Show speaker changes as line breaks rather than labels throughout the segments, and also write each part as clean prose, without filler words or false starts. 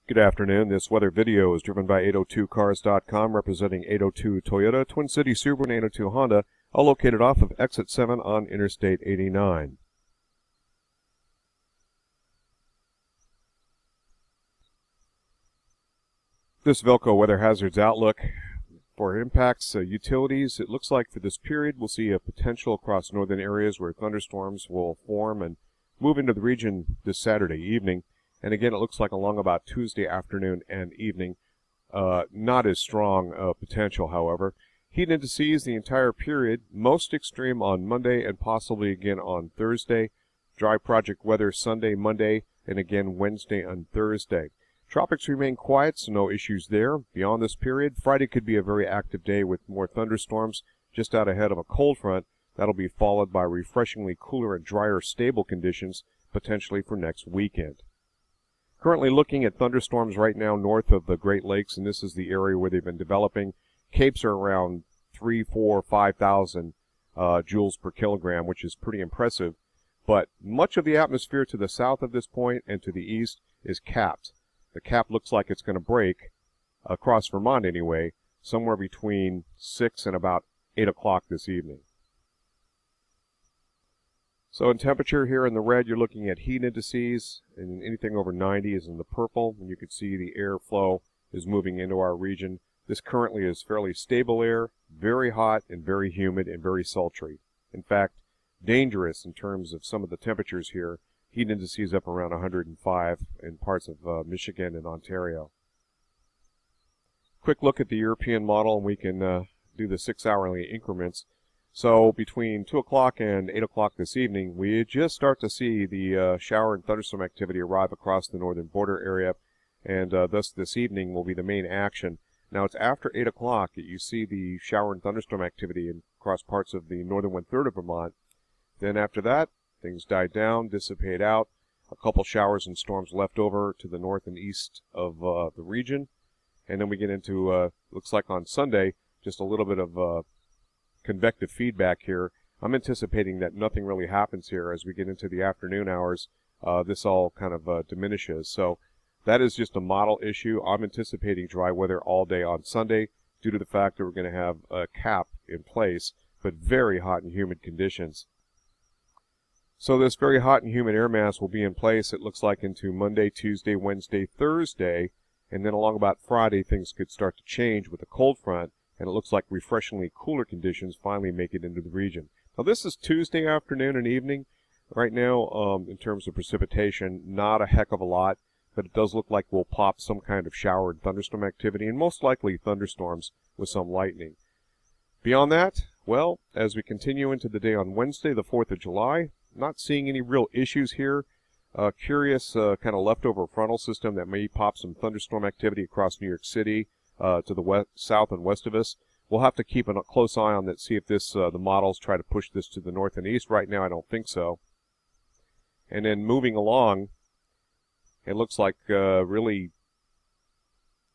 Good afternoon. This weather video is driven by 802cars.com, representing 802 Toyota, Twin City Subaru, and 802 Honda, all located off of Exit 7 on Interstate 89. This VELCO weather hazards outlook for impacts utilities. It looks like for this period we'll see a potential across northern areas where thunderstorms will form and move into the region this Saturday evening. And again, it looks like along about Tuesday afternoon and evening. Not as strong potential, however. Heat indices the entire period, most extreme on Monday and possibly again on Thursday. Dry project weather Sunday, Monday, and again Wednesday and Thursday. Tropics remain quiet, so no issues there. Beyond this period, Friday could be a very active day with more thunderstorms just out ahead of a cold front. That'll be followed by refreshingly cooler and drier stable conditions, potentially for next weekend. Currently looking at thunderstorms right now north of the Great Lakes, and this is the area where they've been developing. Capes are around 3, 4, 5,000 joules per kilogram, which is pretty impressive. But much of the atmosphere to the south of this point and to the east is capped. The cap looks like it's going to break, across Vermont anyway, somewhere between 6 and about 8 o'clock this evening. So in temperature here in the red, you're looking at heat indices, and anything over 90 is in the purple, and you can see the airflow is moving into our region. This currently is fairly stable air, very hot and very humid and very sultry. In fact, dangerous in terms of some of the temperatures here. Heat indices up around 105 in parts of Michigan and Ontario. Quick look at the European model, and we can do the 6-hourly increments. So between 2 o'clock and 8 o'clock this evening, we just start to see the shower and thunderstorm activity arrive across the northern border area, and thus this evening will be the main action. Now it's after 8 o'clock that you see the shower and thunderstorm activity across parts of the northern one-third of Vermont. Then after that, things die down, dissipate out. A couple showers and storms left over to the north and east of the region. And then we get into, looks like on Sunday, just a little bit of convective feedback here. I'm anticipating that nothing really happens here as we get into the afternoon hours. This all kind of diminishes. So that is just a model issue. I'm anticipating dry weather all day on Sunday due to the fact that we're going to have a cap in place, but very hot and humid conditions. So this very hot and humid air mass will be in place, it looks like, into Monday, Tuesday, Wednesday, Thursday, and then along about Friday things could start to change with a cold front, and it looks like refreshingly cooler conditions finally make it into the region. Now this is Tuesday afternoon and evening. Right now, in terms of precipitation, not a heck of a lot, but it does look like we'll pop some kind of shower and thunderstorm activity, and most likely thunderstorms with some lightning. Beyond that, well, as we continue into the day on Wednesday, the 4th of July, not seeing any real issues here. Curious kind of leftover frontal system that may pop some thunderstorm activity across New York City to the west, south and west of us. We'll have to keep a close eye on that, see if this the models try to push this to the north and east. Right now, I don't think so. And then moving along, it looks like really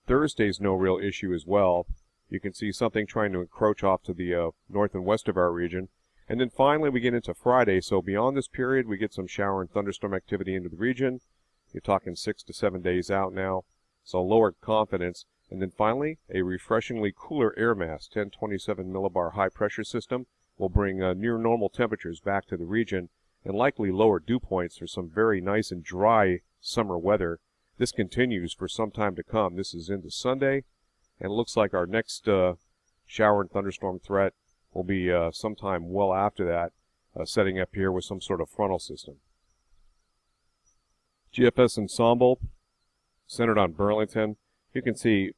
Thursday's no real issue as well. You can see something trying to encroach off to the north and west of our region. And then finally we get into Friday, so beyond this period we get some shower and thunderstorm activity into the region. You're talking 6 to 7 days out now, so lower confidence. And then finally, a refreshingly cooler air mass, 1027 millibar high pressure system, will bring near normal temperatures back to the region and likely lower dew points for some very nice and dry summer weather. This continues for some time to come. This is into Sunday, and it looks like our next shower and thunderstorm threat will be sometime well after that, setting up here with some sort of frontal system. GFS ensemble, centered on Burlington. You can see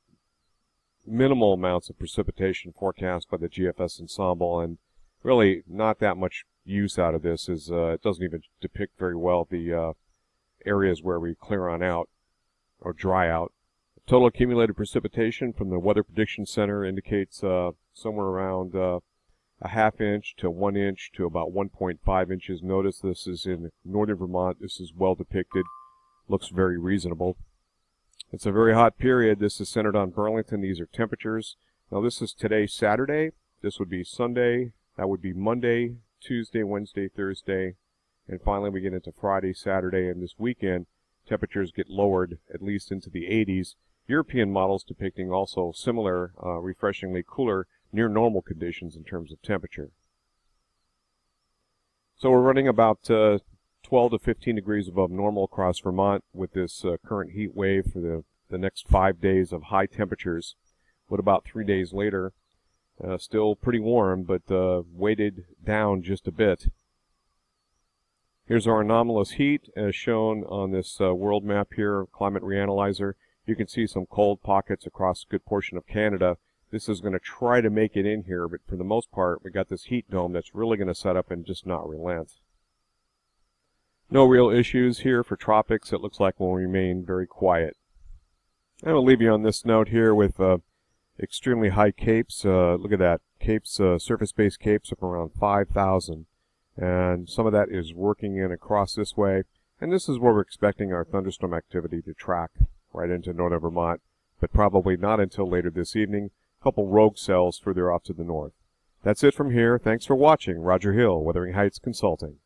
minimal amounts of precipitation forecast by the GFS ensemble, and really not that much use out of this, as it doesn't even depict very well the areas where we clear on out or dry out. Total accumulated precipitation from the Weather Prediction Center indicates somewhere around a ½ inch to 1 inch to about 1.5 inches. Notice this is in northern Vermont. This is well depicted. Looks very reasonable. It's a very hot period. This is centered on Burlington. These are temperatures. Now this is today, Saturday. This would be Sunday. That would be Monday, Tuesday, Wednesday, Thursday. And finally we get into Friday, Saturday, and this weekend. temperatures get lowered at least into the 80s. European models depicting also similar, refreshingly cooler, near normal conditions in terms of temperature. So we're running about 12 to 15 degrees above normal across Vermont with this current heat wave for the next 5 days of high temperatures. What about 3 days later? Still pretty warm, but weighted down just a bit. Here's our anomalous heat as shown on this world map here, Climate Reanalyzer. You can see some cold pockets across a good portion of Canada. This is going to try to make it in here, but for the most part, we got this heat dome that's really going to set up and just not relent. No real issues here for tropics. It looks like we'll remain very quiet. And we'll leave you on this note here with extremely high capes. Look at that. Capes, surface-based capes of around 5,000. And some of that is working in across this way. And this is where we're expecting our thunderstorm activity to track right into northern Vermont, but probably not until later this evening. A couple rogue cells further off to the north. That's it from here. Thanks for watching. Roger Hill, Wuthering Heights Consulting.